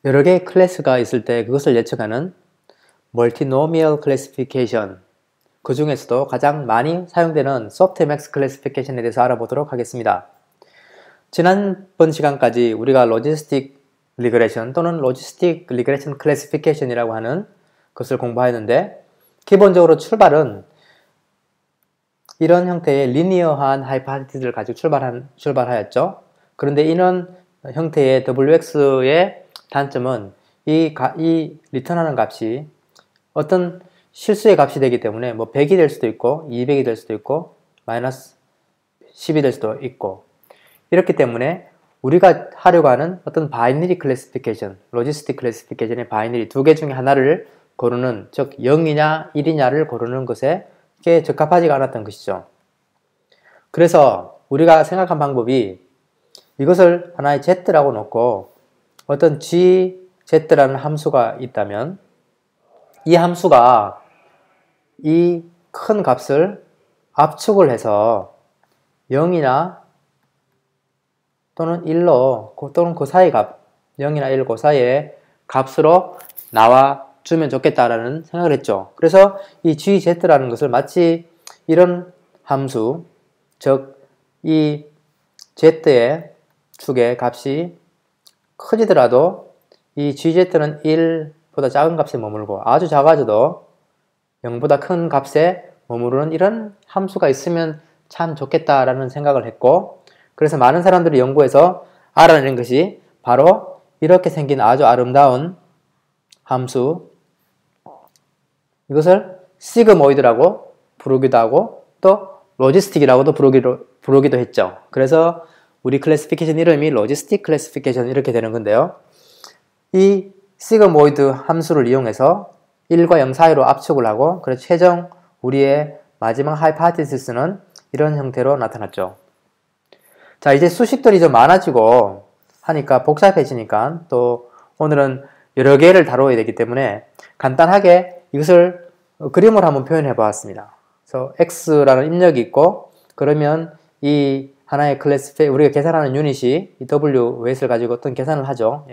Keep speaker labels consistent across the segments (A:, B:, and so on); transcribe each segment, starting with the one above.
A: 여러 개의 클래스가 있을 때 그것을 예측하는 멀티노미얼 클래시피케이션, 그 중에서도 가장 많이 사용되는 소프트맥스 클래시피케이션에 대해서 알아보도록 하겠습니다. 지난번 시간까지 우리가 로지스틱 리그레션 또는 로지스틱 리그레션 클래시피케이션이라고 하는 것을 공부하였는데, 기본적으로 출발은 이런 형태의 리니어한 하이포테시스를 가지고 출발하였죠. 그런데 이런 형태의 WX의 단점은 이 리턴하는 값이 어떤 실수의 값이 되기 때문에 뭐 100이 될 수도 있고 200이 될 수도 있고 마이너스 10이 될 수도 있고, 이렇기 때문에 우리가 하려고 하는 어떤 바이너리 클래시피케이션, 로지스틱 클래시피케이션의 바이너리 두 개 중에 하나를 고르는, 즉 0이냐 1이냐를 고르는 것에 적합하지가 않았던 것이죠. 그래서 우리가 생각한 방법이 이것을 하나의 z라고 놓고 어떤 gz라는 함수가 있다면 이 함수가 이 큰 값을 압축을 해서 0이나 또는 1로 또는 그 사이 값, 0이나 1, 그 사이의 값으로 나와주면 좋겠다라는 생각을 했죠. 그래서 이 gz라는 것을 마치 이런 함수, 즉 이 z의 축의 값이 커지더라도 이 gz는 1보다 작은 값에 머물고 아주 작아져도 0보다 큰 값에 머무르는 이런 함수가 있으면 참 좋겠다라는 생각을 했고, 그래서 많은 사람들이 연구해서 알아낸 것이 바로 이렇게 생긴 아주 아름다운 함수, 이것을 시그모이드라고 부르기도 하고 또 로지스틱이라고도 부르기도 했죠. 그래서 우리 클래시피케이션 이름이 로지스틱 클래시피케이션 이렇게 되는 건데요. 이 시그모이드 함수를 이용해서 1과 0 사이로 압축을 하고, 그래서 최종 우리의 마지막 하이포테시스는 이런 형태로 나타났죠. 자, 이제 수식들이 좀 많아지고 하니까 복잡해지니까 또 오늘은 여러 개를 다뤄야 되기 때문에 간단하게 이것을 그림으로 한번 표현해 보았습니다. 그래서 x라는 입력이 있고, 그러면 이 하나의 우리가 계산하는 유닛이 이 w 웨이트를 가지고 어떤 계산을 하죠.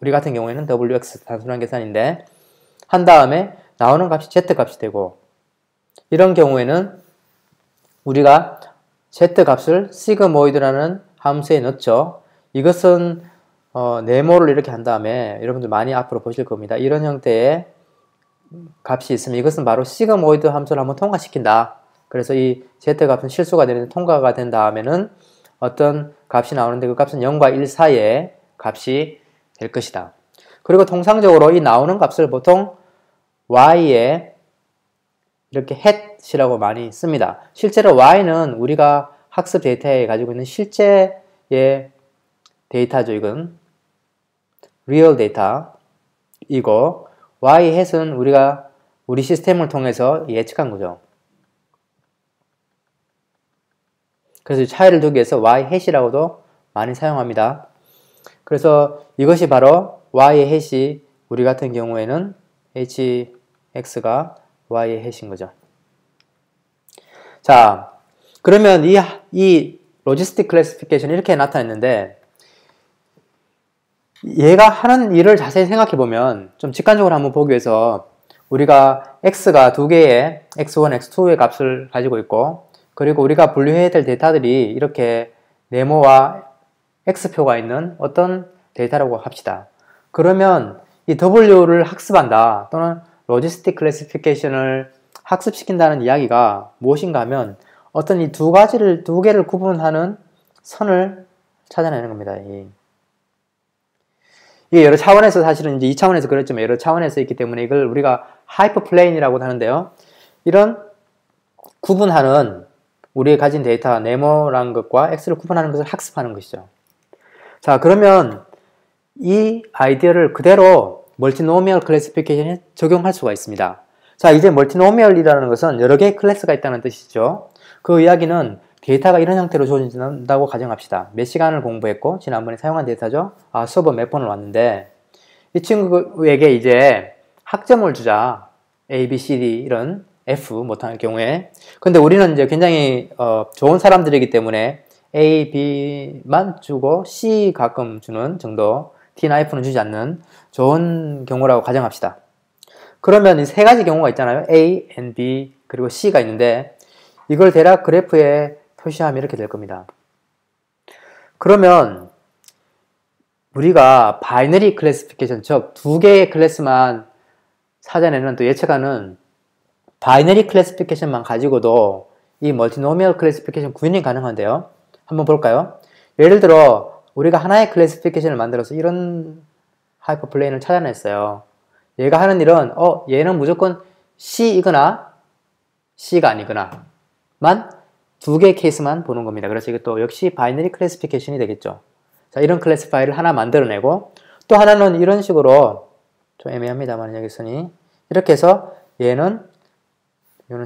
A: 우리 같은 경우에는 wx 단순한 계산인데, 한 다음에 나오는 값이 z값이 되고, 이런 경우에는 우리가 z값을 시그모이드라는 함수에 넣죠. 이것은 네모를 이렇게 한 다음에 여러분들 많이 앞으로 보실 겁니다. 이런 형태의 값이 있으면 이것은 바로 시그모이드 함수를 한번 통과시킨다. 그래서 이 z값은 실수가 되는데 통과가 된 다음에는 어떤 값이 나오는데 그 값은 0과 1 사이의 값이 될 것이다. 그리고 통상적으로 이 나오는 값을 보통 y에 이렇게 hat이라고 많이 씁니다. 실제로 y는 우리가 학습 데이터에 가지고 있는 실제의 데이터죠. 이건 real 데이터이고, y hat은 우리가 우리 시스템을 통해서 예측한 거죠. 그래서 차이를 두기 위해서 y hat이라고도 많이 사용합니다. 그래서 이것이 바로 y의 hat이 우리 같은 경우에는 hx가 y의 hat인 거죠. 자, 그러면 이 로지스틱 클래시피케이션이 이렇게 나타냈는데, 얘가 하는 일을 자세히 생각해 보면 좀 직관적으로 한번 보기 위해서 우리가 x가 두 개의 x1, x2의 값을 가지고 있고, 그리고 우리가 분류해야 될 데이터들이 이렇게 네모와 x표가 있는 어떤 데이터라고 합시다. 그러면 이 w를 학습한다 또는 로지스틱 클래시피케이션을 학습시킨다는 이야기가 무엇인가 하면 어떤 이 두 개를 구분하는 선을 찾아내는 겁니다. 이게 여러 차원에서, 사실은 이제 2차원에서 그랬지만 여러 차원에서 있기 때문에 이걸 우리가 하이퍼플레인이라고 하는데요. 이런 구분하는, 우리가 가진 데이터 네모라는 것과 x를 구분하는 것을 학습하는 것이죠. 자, 그러면 이 아이디어를 그대로 멀티노미얼 클래시피케이션에 적용할 수가 있습니다. 자, 이제 멀티노미얼이라는 것은 여러 개의 클래스가 있다는 뜻이죠. 그 이야기는 데이터가 이런 형태로 주어진다고 가정합시다. 몇 시간을 공부했고 지난번에 사용한 데이터죠. 수업은 몇 번을 왔는데 이 친구에게 이제 학점을 주자. A, B, C, D 이런 F 못하는 경우에. 근데 우리는 이제 굉장히 좋은 사람들이기 때문에 A, B만 주고 C 가끔 주는 정도 tnif는 주지 않는 좋은 경우라고 가정합시다. 그러면 이 세 가지 경우가 있잖아요. A, and B, 그리고 C가 있는데 이걸 대략 그래프에 표시하면 이렇게 될 겁니다. 그러면 우리가 바이너리 클래시피케이션, 즉 두 개의 클래스만 찾아내는 또 예측하는 바이너리 클래시피케이션만 가지고도 이 멀티노미얼 클래시피케이션 구현이 가능한데요. 한번 볼까요? 예를 들어 우리가 하나의 클래시피케이션을 만들어서 이런 하이퍼플레인을 찾아냈어요. 얘가 하는 일은 얘는 무조건 C이거나 C가 아니거나 만 두 개의 케이스만 보는 겁니다. 그래서 이것도 역시 바이너리 클래시피케이션이 되겠죠. 자, 이런 클래시파이를 하나 만들어내고 또 하나는 이런 식으로 좀 애매합니다만 여기서니 이렇게 해서 얘는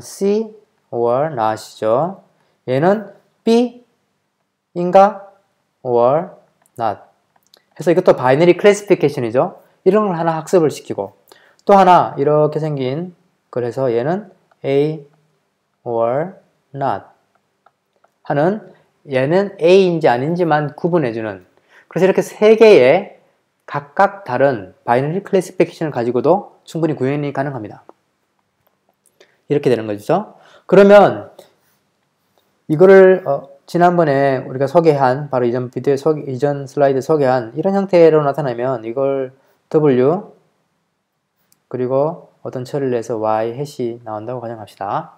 A: C or not이죠. 얘는 B인가 or not 해서 이것도 바이너리 클래시피케이션이죠. 이런 걸 하나 학습을 시키고 또 하나 이렇게 생긴 그래서 얘는 A or not 하는 얘는 A인지 아닌지만 구분해주는 그래서 이렇게 세 개의 각각 다른 바이너리 클래시피케이션을 가지고도 충분히 구현이 가능합니다. 이렇게 되는 거죠. 그러면 이거를 지난번에 우리가 소개한 바로 이전 비디오 이전 슬라이드 소개한 이런 형태로 나타나면 이걸 W 그리고 어떤 처리를 해서 Y 해시 나온다고 가정합시다.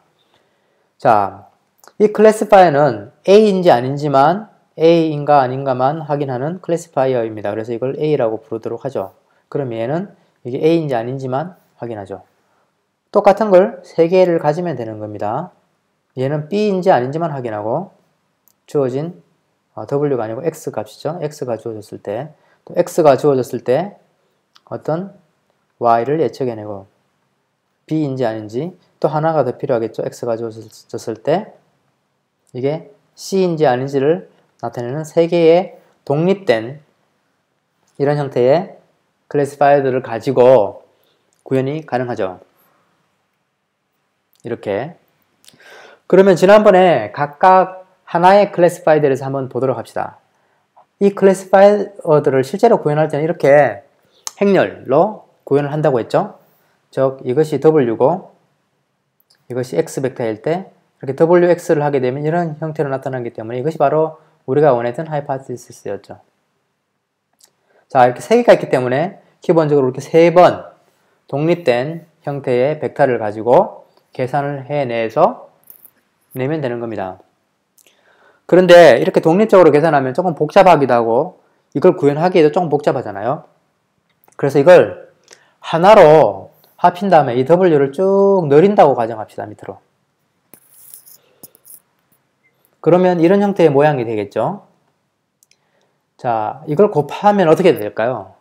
A: 자, 이 클래시파이어는 A인지 아닌지만 A인가 아닌가만 확인하는 클래시파이어입니다. 그래서 이걸 A라고 부르도록 하죠. 그럼 얘는 이게 A인지 아닌지만 확인하죠. 똑같은 걸 3개를 가지면 되는 겁니다. 얘는 B인지 아닌지만 확인하고 주어진 W가 아니고 X 값이죠. X가 주어졌을 때 또 X가 주어졌을 때 어떤 Y를 예측해내고 B인지 아닌지 또 하나가 더 필요하겠죠. X가 주어졌을 때 이게 C인지 아닌지를 나타내는 3개의 독립된 이런 형태의 클래시파이어들을 가지고 구현이 가능하죠. 이렇게. 그러면 지난번에 각각 하나의 클래시파이어에 대해서 한번 보도록 합시다. 이 클래시파이어들을 실제로 구현할 때는 이렇게 행렬로 구현을 한다고 했죠. 즉 이것이 W고 이것이 X 벡터일 때 이렇게 WX를 하게 되면 이런 형태로 나타나기 때문에 이것이 바로 우리가 원했던 하이파티시스였죠. 자, 이렇게 3개가 있기 때문에 기본적으로 이렇게 3번 독립된 형태의 벡터를 가지고 계산을 해내서 내면 되는 겁니다. 그런데 이렇게 독립적으로 계산하면 조금 복잡하기도 하고 이걸 구현하기에도 조금 복잡하잖아요. 그래서 이걸 하나로 합친 다음에 이 W를 쭉 늘린다고 가정합시다. 밑으로. 그러면 이런 형태의 모양이 되겠죠. 자, 이걸 곱하면 어떻게 될까요?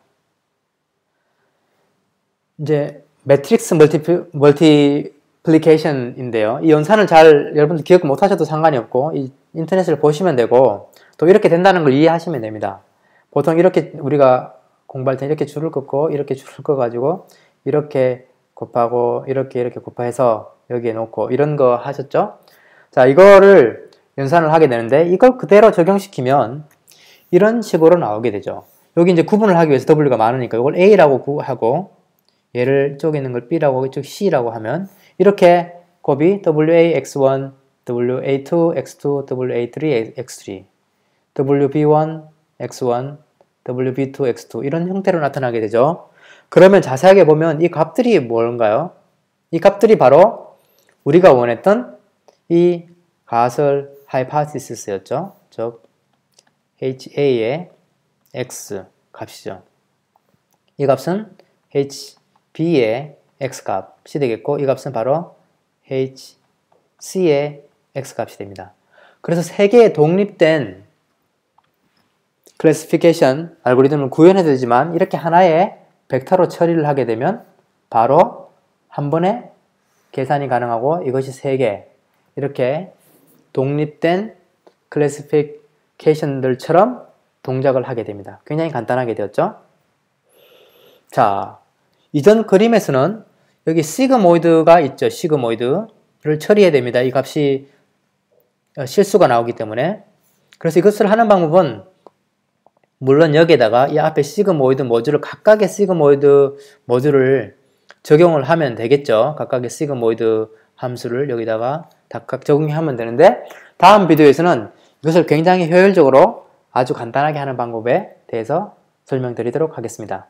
A: 이제 매트릭스 멀티플리케이션인데요. 이 연산을 잘 여러분들 기억 못 하셔도 상관이 없고 이 인터넷을 보시면 되고 또 이렇게 된다는 걸 이해하시면 됩니다. 보통 이렇게 우리가 공부할 때 이렇게 줄을 긋고 이렇게 줄을 꺼가지고 이렇게 곱하고 이렇게 곱해서 여기에 놓고 이런 거 하셨죠? 자, 이거를 연산을 하게 되는데 이걸 그대로 적용시키면 이런 식으로 나오게 되죠. 여기 이제 구분을 하기 위해서 W가 많으니까 이걸 A라고 하고 얘를 이쪽에 있는 걸 B라고 이쪽 C라고 하면 이렇게 곱이 WAX1, WA2, X2, WA3, X3, WB1, X1, WB2, X2 이런 형태로 나타나게 되죠. 그러면 자세하게 보면 이 값들이 뭔가요? 이 값들이 바로 우리가 원했던 이 가설 하이파티시스였죠. 즉 HA의 X 값이죠. 이 값은 HB의 X 값이 되겠고 이 값은 바로 HC의 X 값이 됩니다. 그래서 세 개의 독립된 클래시피케이션 알고리즘을 구현해야 되지만 이렇게 하나의 벡터로 처리를 하게 되면 바로 한 번에 계산이 가능하고 이것이 세 개 이렇게 독립된 클래시피케이션들처럼 동작을 하게 됩니다. 굉장히 간단하게 되었죠? 자, 이전 그림에서는 여기 시그모이드가 있죠. 시그모이드를 처리해야 됩니다. 이 값이 실수가 나오기 때문에. 그래서 이것을 하는 방법은 물론 여기에다가 이 앞에 시그모이드 모듈을 각각의 시그모이드 모듈을 적용을 하면 되겠죠. 각각의 시그모이드 함수를 여기다가 각각 적용하면 되는데 다음 비디오에서는 이것을 굉장히 효율적으로 아주 간단하게 하는 방법에 대해서 설명드리도록 하겠습니다.